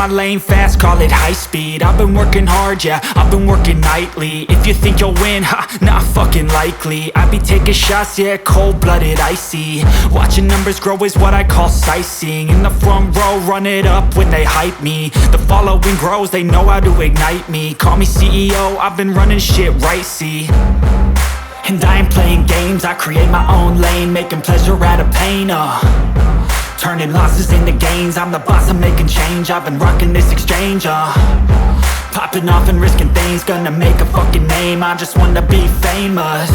my lane fast, call it high speed. I've been working hard, yeah, I've been working nightly. If you think you'll win, ha, not fucking likely. I be taking shots, yeah, cold-blooded, icy. Watching numbers grow is what I call sightseeing. In the front row, run it up when they hype me. The following grows, they know how to ignite me. Call me CEO, I've been running shit right, see. And I ain't playing games, I create my own lane, making pleasure out of pain, turning losses into gains, I'm the boss, I'm making change. I've been rocking this exchange, popping off and risking things, gonna make a fucking name. I just wanna be famous,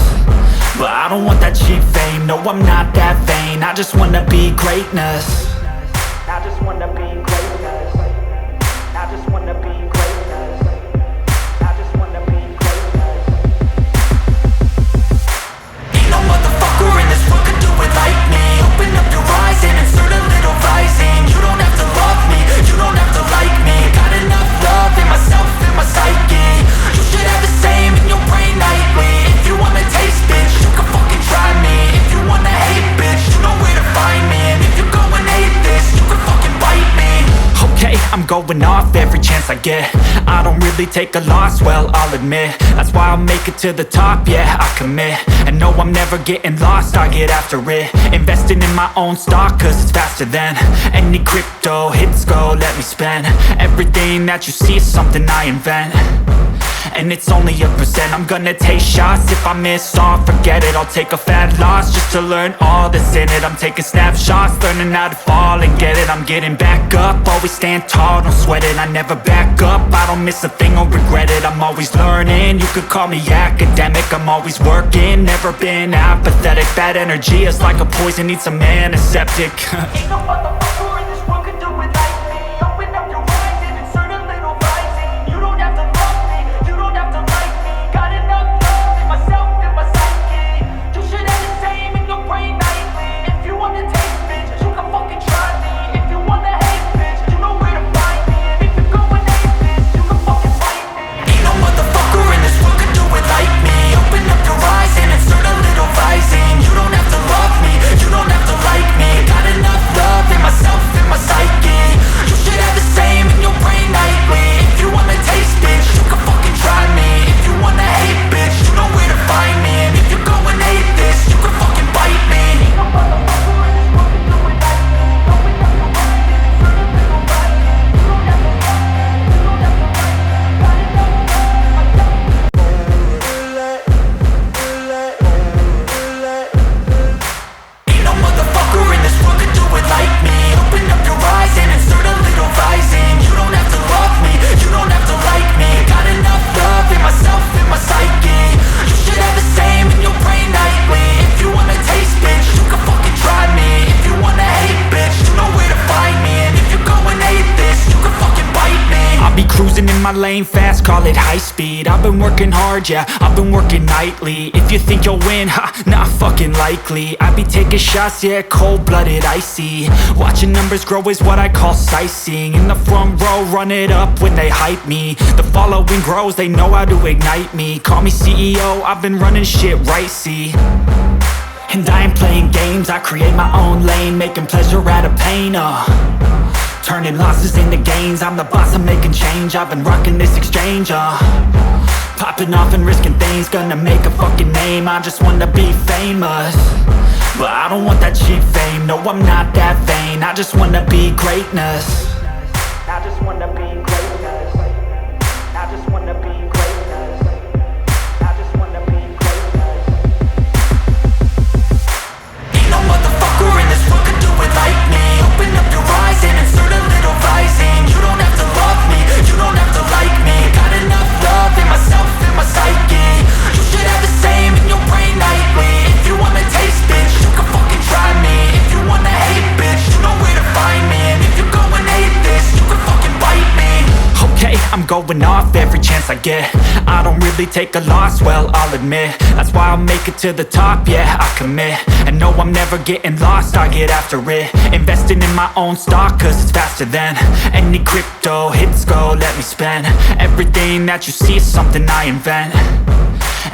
but I don't want that cheap fame. No, I'm not that vain, I just wanna be greatness. I just wanna be greatness. I just wanna be greatness. I just wanna be greatness. Ain't no motherfucker in this world could do it like me. Open up your eyes and insert a little rising. You don't have to love me, you don't have to like me. Got enough love in myself, in my psyche. You should have the same in your brain nightly. If you wanna taste, bitch, you can fucking try me. If you wanna hate, bitch, you know where to find me. And if you go and hate this, you can fucking bite me. Okay, I'm going off every chance I get. I don't really take a loss, well, I'll admit. That's why I'll make it to the top, yeah, I commit. And no, I'm never getting lost, I get after it. Investing in my own stock, cause it's faster than any crypto hits go, let me spend. Everything that you see is something I invent, and it's only a percent. I'm gonna take shots, if I miss all, forget it. I'll take a fat loss just to learn all that's in it. I'm taking snapshots, learning how to fall and get it. I'm getting back up, always stand tall, don't sweat it. I never back up, I don't miss a thing or regret it. I'm always learning, you could call me academic. I'm always working, never been apathetic. Bad energy is like a poison, needs some antiseptic. Ain't no motherfucker in this world could do it like me. Open up your eyes and insert a little rising. You don't have to love me, you don't have to like me. Got enough love in myself, in my psyche. You should have the same in your brain nightly. If you wanna taste, bitch, you can fucking try me. If you wanna hate, bitch, you know where to find me. And if you go and hate this, you can fucking fight me. Ain't no motherfucker in this world could do it like me. Open up your eyes and insert a little rising. You don't have to love me, you don't have to like me. Got enough love in myself, in my psyche. You should have the same in your brain nightly. If you wanna taste, bitch, you can fucking try me. If you wanna hate, bitch, you know where to find me. And if you go and hate this, you can fucking bite me. Ain't no motherfucker in this world could do it like me. Open up your eyes and insert a little rising. You don't have to love me, you don't have to like me. Got enough love in myself. Ain't no motherfucker in this world could do it like me. Open up your eyes and insert a little rising. You don't have to love me, you don't have to like me. Got enough love in myself, in my psyche. You should have the same in your brain nightly. If you wanna taste, bitch, you can fucking try me. If you wanna hate, bitch, you know where to find me. And if you go and hate this, you can fucking bite me. I'll be cruising in my lane fast, call it high speed. I've been working hard, yeah, I've been working nightly. If you think you'll win, ha, not fucking likely. I be taking shots, yeah, cold-blooded, icy. Watching numbers grow is what I call sightseeing. In the front row, run it up when they hype me. The following grows, they know how to ignite me. Call me CEO, I've been running shit right, see. And I ain't playing games, I create my own lane, making pleasure out of pain, turning losses into gains, I'm the boss, I'm making change. I've been rocking this exchange, popping off and risking things, gonna make a fucking name. I just wanna be famous, but I don't want that cheap fame. No, I'm not that vain, I just wanna be greatness. I just wanna be greatness. I just wanna be greatness. I just wanna be greatness. Ain't no motherfucker in this world could do it like me. Open up your eyes and insert a little rising. You don't have to love me, you don't have to like me. Got enough love in myself, in my psyche. You should have the same in your brain nightly. If you wanna taste, bitch, you can fucking try me. If you wanna hate, bitch, you know where to find me. And if you go and hate this, you can fucking bite me. Okay, I'm going off every chance I get. I don't really take a loss, well, I'll admit. That's why I'll make it to the top, yeah, I commit. And no, I'm never getting lost, I get after it. Investing in my own stock, cause it's faster than any crypto hits go, let me spend. Everything that you see is something I invent,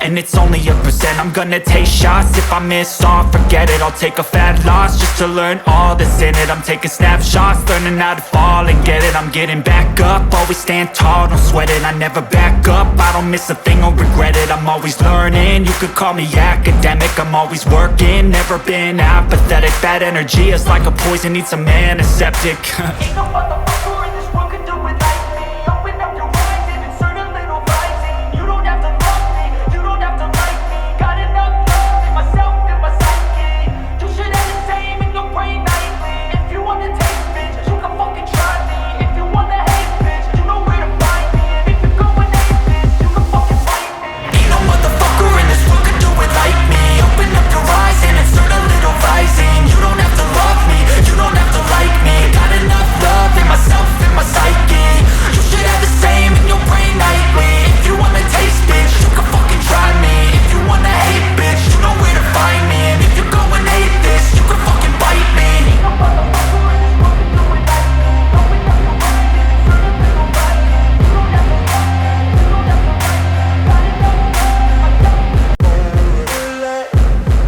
and it's only a percent. I'm gonna take shots, if I miss all, forget it. I'll take a fat loss just to learn all that's in it. I'm taking snapshots, learning how to fall and get it. I'm getting back up, always stand tall, don't sweat it. I never back up, I don't miss a thing or regret it. I'm always learning, you could call me academic. I'm always working, never been apathetic. Bad energy is like a poison, needs some antiseptic. Ain't no motherfucker in this world could do it like me. Open up your eyes and insert a little rising. You don't have to love me, you don't have to like me. Got enough love in myself and my psyche. You should have the same in your brain nightly. If you wanna taste, bitch, you can fucking try me. If you wanna hate, bitch, you know where to find me. And if you're going hate, bitch, you can fucking fight me. Ain't no motherfucker in this world could do it like me. Open up your eyes and insert a little rising. You don't have to love me, you don't have to like me. Got enough love in myself and my psyche. You should have the same in your brain nightly. If you wanna taste, bitch, you can fucking try me. If you wanna hate, bitch, you know where to find me. And if you're going hate this, you can fucking bite me. Ain't no motherfucker in this world can do it like me. Open up your eyes and insert a little rising. You don't have to love me, you don't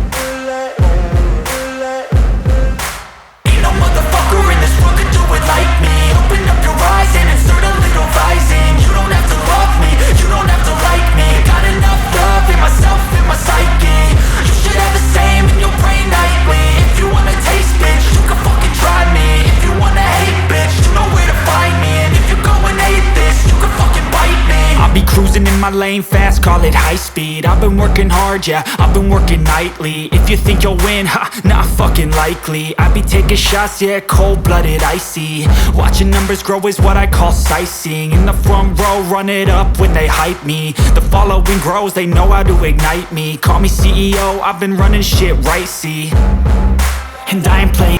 have to like me. Got enough love in myself. Ain't no motherfucker in this world could do it like me. Open up your eyes and insert a little rising. You don't have to love me, you don't have to like me. Got enough love in myself and my psyche. You should have the same in your brain nightly. If you wanna taste, bitch, you can fucking try me. If you wanna hate, bitch, you know where to find me. And if you're going hate this, you can fucking bite me. I'll be cruising in my lane fast, call it high speed. I've been working hard, yeah, I've been working nightly. If you think you'll win, ha, not fucking likely. I be taking shots, yeah, cold-blooded, icy. Watching numbers grow is what I call sightseeing. In the front row, run it up when they hype me. The following grows, they know how to ignite me. Call me CEO, I've been running shit right, see. And I ain't playing